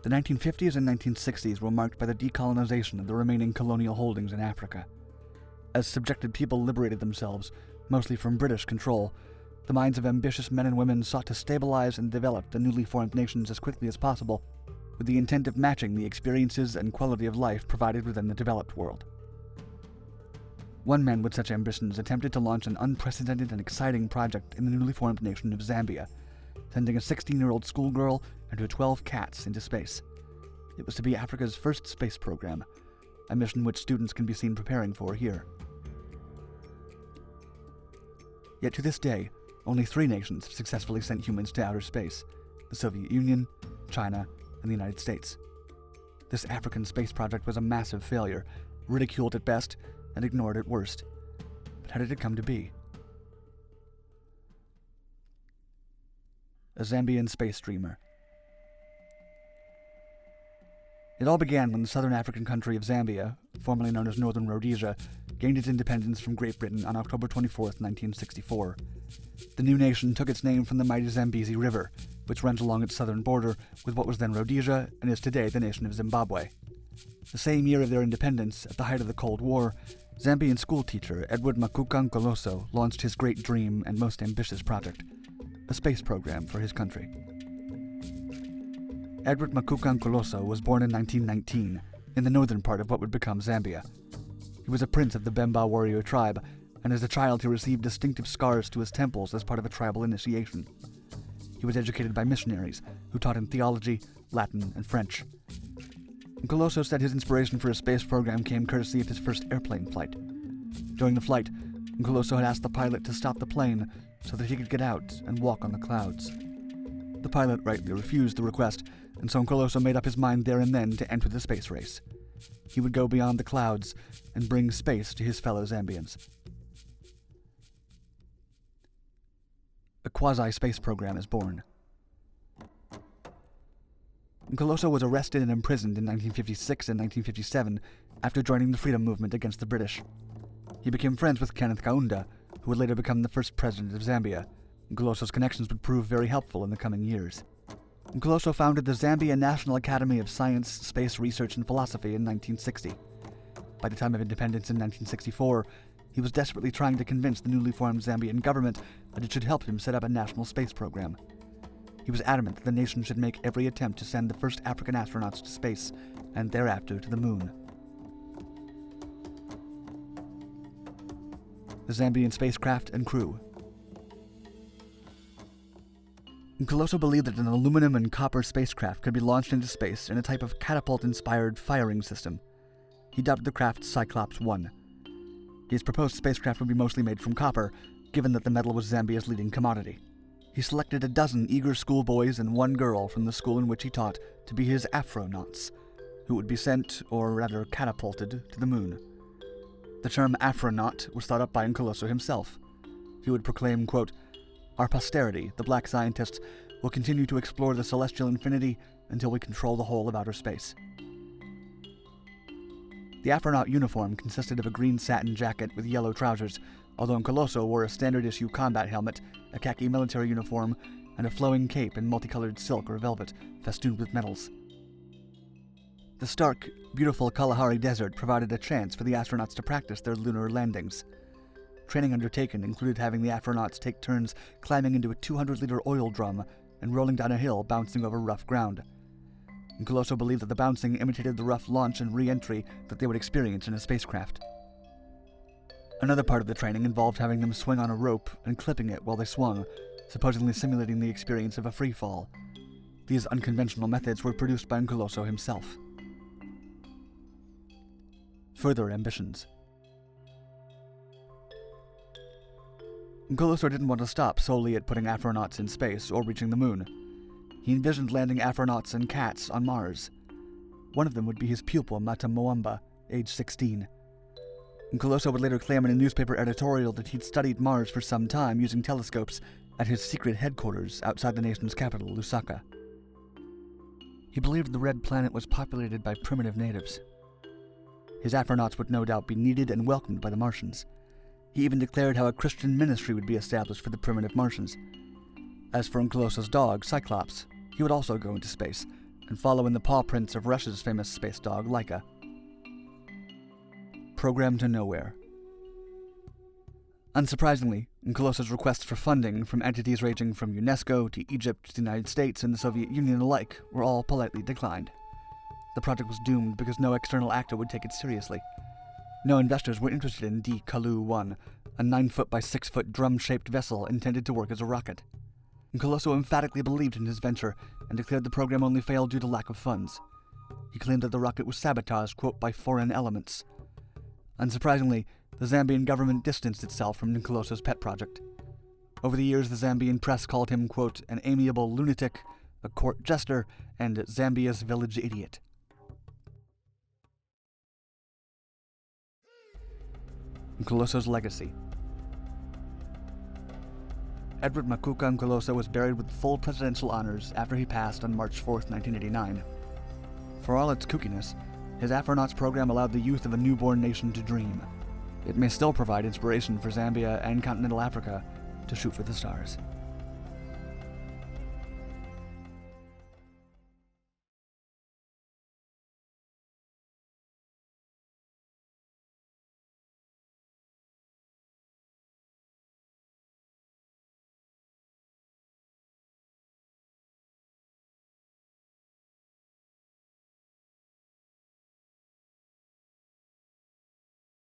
The 1950s and 1960s were marked by the decolonization of the remaining colonial holdings in Africa. As subjected people liberated themselves, mostly from British control, the minds of ambitious men and women sought to stabilize and develop the newly formed nations as quickly as possible, with the intent of matching the experiences and quality of life provided within the developed world. One man with such ambitions attempted to launch an unprecedented and exciting project in the newly formed nation of Zambia, sending a 16-year-old schoolgirl and her 12 cats into space. It was to be Africa's first space program, a mission which students can be seen preparing for here. Yet to this day, only 3 nations have successfully sent humans to outer space: the Soviet Union, China, and the United States. This African space project was a massive failure, ridiculed at best and ignored at worst. But how did it come to be? A Zambian space dreamer. It all began when the southern African country of Zambia, formerly known as Northern Rhodesia, gained its independence from Great Britain on October 24, 1964. The new nation took its name from the mighty Zambezi River, which runs along its southern border with what was then Rhodesia and is today the nation of Zimbabwe. The same year of their independence, at the height of the Cold War, Zambian schoolteacher Edward Makuka Nkoloso launched his great dream and most ambitious project, a space program for his country. Edward Makuka Nkoloso was born in 1919 in the northern part of what would become Zambia. He was a prince of the Bemba warrior tribe, and as a child he received distinctive scars to his temples as part of a tribal initiation. He was educated by missionaries who taught him theology, Latin, and French. Nkoloso said his inspiration for his space program came courtesy of his first airplane flight. During the flight, Nkoloso had asked the pilot to stop the plane so that he could get out and walk on the clouds. The pilot rightly refused the request, and so Nkoloso made up his mind there and then to enter the space race. He would go beyond the clouds and bring space to his fellow Zambians. A quasi-space program is born. Nkoloso was arrested and imprisoned in 1956 and 1957 after joining the freedom movement against the British. He became friends with Kenneth Kaunda, who would later become the first president of Zambia. Nkoloso's connections would prove very helpful in the coming years. Nkoloso founded the Zambia National Academy of Science, Space Research and Philosophy in 1960. By the time of independence in 1964, he was desperately trying to convince the newly formed Zambian government that it should help him set up a national space program. He was adamant that the nation should make every attempt to send the first African astronauts to space, and thereafter to the moon. The Zambian spacecraft and crew. Nkoloso believed that an aluminum and copper spacecraft could be launched into space in a type of catapult-inspired firing system. He dubbed the craft Cyclops 1. His proposed spacecraft would be mostly made from copper, given that the metal was Zambia's leading commodity. He selected a dozen eager schoolboys and one girl from the school in which he taught to be his Afronauts, who would be sent, or rather catapulted, to the moon. The term Afronaut was thought up by Nkoloso himself. He would proclaim, quote, "Our posterity, the black scientists, will continue to explore the celestial infinity until we control the whole of outer space." The Afronaut uniform consisted of a green satin jacket with yellow trousers, although Nkoloso wore a standard-issue combat helmet, a khaki military uniform, and a flowing cape in multicolored silk or velvet, festooned with medals. The stark, beautiful Kalahari Desert provided a chance for the astronauts to practice their lunar landings. Training undertaken included having the Afronauts take turns climbing into a 200-liter oil drum and rolling down a hill bouncing over rough ground. Nkoloso believed that the bouncing imitated the rough launch and re-entry that they would experience in a spacecraft. Another part of the training involved having them swing on a rope and clipping it while they swung, supposedly simulating the experience of a free fall. These unconventional methods were produced by Nkoloso himself. Further ambitions. Nkoloso didn't want to stop solely at putting Afronauts in space or reaching the moon. He envisioned landing Afronauts and cats on Mars. One of them would be his pupil, Mata Moamba, age 16. Nkoloso would later claim in a newspaper editorial that he'd studied Mars for some time using telescopes at his secret headquarters outside the nation's capital, Lusaka. He believed the red planet was populated by primitive natives. His Afronauts would no doubt be needed and welcomed by the Martians. He even declared how a Christian ministry would be established for the primitive Martians. As for Nkoloso's dog, Cyclops, he would also go into space, and follow in the paw prints of Russia's famous space dog, Laika. Program to nowhere. Unsurprisingly, Nkoloso's requests for funding from entities ranging from UNESCO to Egypt to the United States and the Soviet Union alike were all politely declined. The project was doomed because no external actor would take it seriously. No investors were interested in decolonization, a 9-foot by 6-foot drum-shaped vessel intended to work as a rocket. Nkoloso emphatically believed in his venture and declared the program only failed due to lack of funds. He claimed that the rocket was sabotaged, quote, by foreign elements. Unsurprisingly, the Zambian government distanced itself from Nkoloso's pet project. Over the years, the Zambian press called him, quote, an amiable lunatic, a court jester, and Zambia's village idiot. Nkoloso's legacy. Edward Makuka Nkoloso was buried with full presidential honors after he passed on March 4, 1989. For all its kookiness, his Afronauts program allowed the youth of a newborn nation to dream. It may still provide inspiration for Zambia and continental Africa to shoot for the stars.